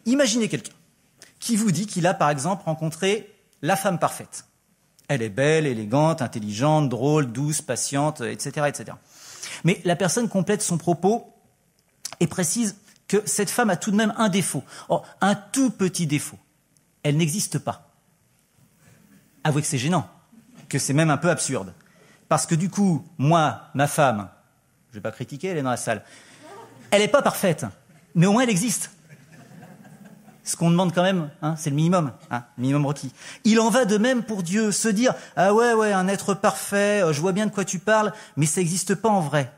Imaginez quelqu'un qui vous dit qu'il a par exemple rencontré la femme parfaite. Elle est belle, élégante, intelligente, drôle, douce, patiente, etc., etc. Mais la personne complète son propos et précise que cette femme a tout de même un défaut. Oh, un tout petit défaut. Elle n'existe pas. Avouez que c'est gênant, que c'est même un peu absurde. Parce que du coup, moi, ma femme, je ne vais pas critiquer, elle est dans la salle, elle n'est pas parfaite, mais au moins elle existe. Ce qu'on demande quand même, c'est le minimum, minimum requis. Il en va de même pour Dieu, se dire « Ah ouais, un être parfait, je vois bien de quoi tu parles, mais ça n'existe pas en vrai. »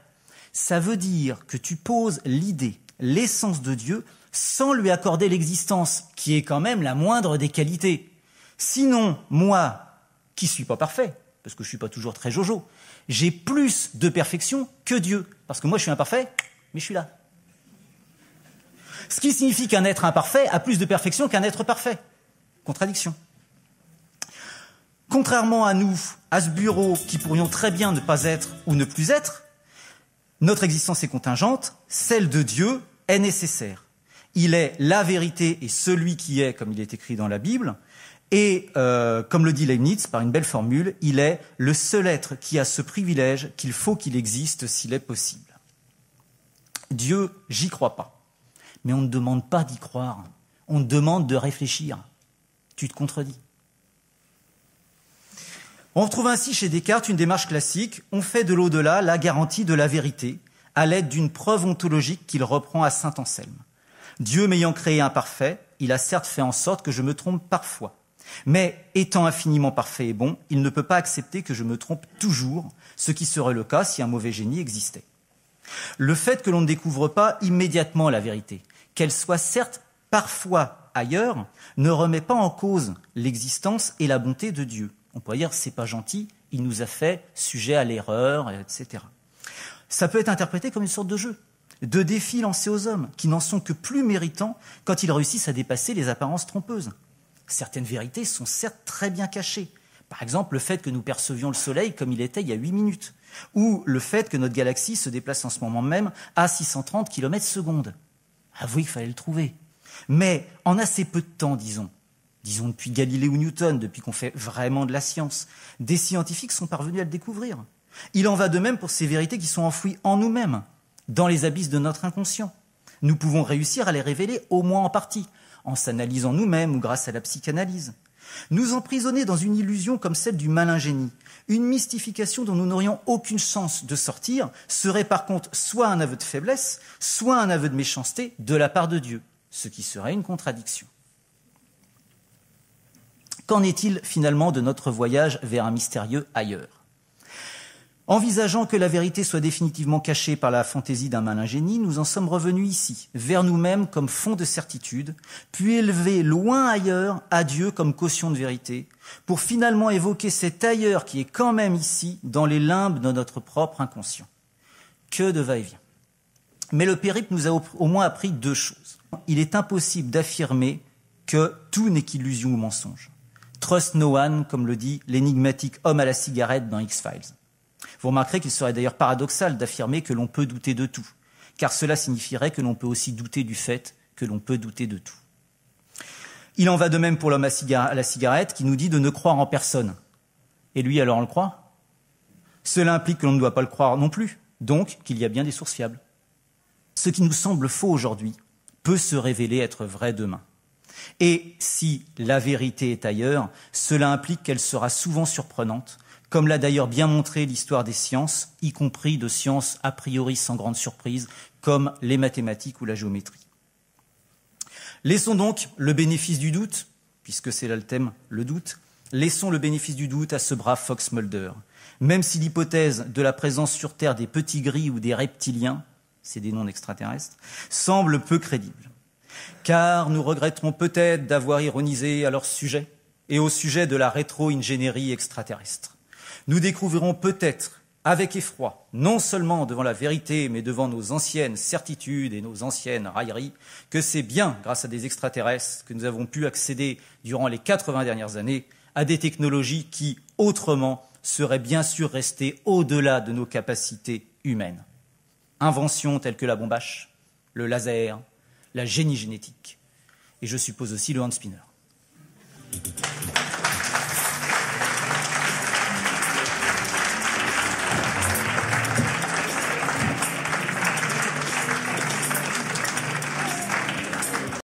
Ça veut dire que tu poses l'idée, l'essence de Dieu, sans lui accorder l'existence, qui est quand même la moindre des qualités. Sinon, moi, qui suis pas parfait, parce que je suis pas toujours très jojo, j'ai plus de perfection que Dieu, parce que moi je suis imparfait, mais je suis là. Ce qui signifie qu'un être imparfait a plus de perfection qu'un être parfait. Contradiction. Contrairement à nous, à ce bureau, qui pourrions très bien ne pas être ou ne plus être, notre existence est contingente, celle de Dieu est nécessaire. Il est la vérité et celui qui est, comme il est écrit dans la Bible, et comme le dit Leibniz par une belle formule, il est le seul être qui a ce privilège qu'il faut qu'il existe s'il est possible. Dieu, j'y crois pas. Mais on ne demande pas d'y croire, on demande de réfléchir. Tu te contredis. On retrouve ainsi chez Descartes une démarche classique. On fait de l'au-delà la garantie de la vérité, à l'aide d'une preuve ontologique qu'il reprend à saint Anselme. Dieu m'ayant créé imparfait, il a certes fait en sorte que je me trompe parfois. Mais étant infiniment parfait et bon, il ne peut pas accepter que je me trompe toujours, ce qui serait le cas si un mauvais génie existait. Le fait que l'on ne découvre pas immédiatement la vérité, qu'elle soit certes parfois ailleurs, ne remet pas en cause l'existence et la bonté de Dieu. On pourrait dire, c'est pas gentil, il nous a fait sujet à l'erreur, etc. Ça peut être interprété comme une sorte de jeu, de défi lancé aux hommes, qui n'en sont que plus méritants quand ils réussissent à dépasser les apparences trompeuses. Certaines vérités sont certes très bien cachées. Par exemple, le fait que nous percevions le Soleil comme il était il y a 8 minutes, ou le fait que notre galaxie se déplace en ce moment même à 630 km/s. Avouez qu'il fallait le trouver. Mais en assez peu de temps, disons depuis Galilée ou Newton, depuis qu'on fait vraiment de la science, des scientifiques sont parvenus à le découvrir. Il en va de même pour ces vérités qui sont enfouies en nous-mêmes, dans les abysses de notre inconscient. Nous pouvons réussir à les révéler au moins en partie, en s'analysant nous-mêmes ou grâce à la psychanalyse. Nous emprisonner dans une illusion comme celle du malin génie, une mystification dont nous n'aurions aucune chance de sortir, serait par contre soit un aveu de faiblesse, soit un aveu de méchanceté de la part de Dieu, ce qui serait une contradiction. Qu'en est-il finalement de notre voyage vers un mystérieux ailleurs ? Envisageant que la vérité soit définitivement cachée par la fantaisie d'un malin génie, nous en sommes revenus ici, vers nous-mêmes comme fond de certitude, puis élevés loin ailleurs à Dieu comme caution de vérité, pour finalement évoquer cet ailleurs qui est quand même ici, dans les limbes de notre propre inconscient. Que de va-et-vient. Mais le périple nous a au moins appris 2 choses. Il est impossible d'affirmer que tout n'est qu'illusion ou mensonge. Trust no one, comme le dit l'énigmatique homme à la cigarette dans X-Files. Vous remarquerez qu'il serait d'ailleurs paradoxal d'affirmer que l'on peut douter de tout, car cela signifierait que l'on peut aussi douter du fait que l'on peut douter de tout. Il en va de même pour l'homme à la cigarette qui nous dit de ne croire en personne. Et lui, alors on le croit ? Cela implique que l'on ne doit pas le croire non plus, donc qu'il y a bien des sources fiables. Ce qui nous semble faux aujourd'hui peut se révéler être vrai demain. Et si la vérité est ailleurs, cela implique qu'elle sera souvent surprenante, comme l'a d'ailleurs bien montré l'histoire des sciences, y compris de sciences a priori sans grande surprise, comme les mathématiques ou la géométrie. Laissons donc le bénéfice du doute, puisque c'est là le thème, le doute, laissons le bénéfice du doute à ce brave Fox Mulder. Même si l'hypothèse de la présence sur Terre des petits gris ou des reptiliens, c'est des noms d'extraterrestres, semble peu crédible. Car nous regretterons peut-être d'avoir ironisé à leur sujet et au sujet de la rétro-ingénierie extraterrestre. Nous découvrirons peut-être, avec effroi, non seulement devant la vérité, mais devant nos anciennes certitudes et nos anciennes railleries, que c'est bien grâce à des extraterrestres que nous avons pu accéder durant les 80 dernières années à des technologies qui, autrement, seraient bien sûr restées au-delà de nos capacités humaines. Inventions telles que la bombe H, le laser, la génie génétique. et je suppose aussi le hand spinner.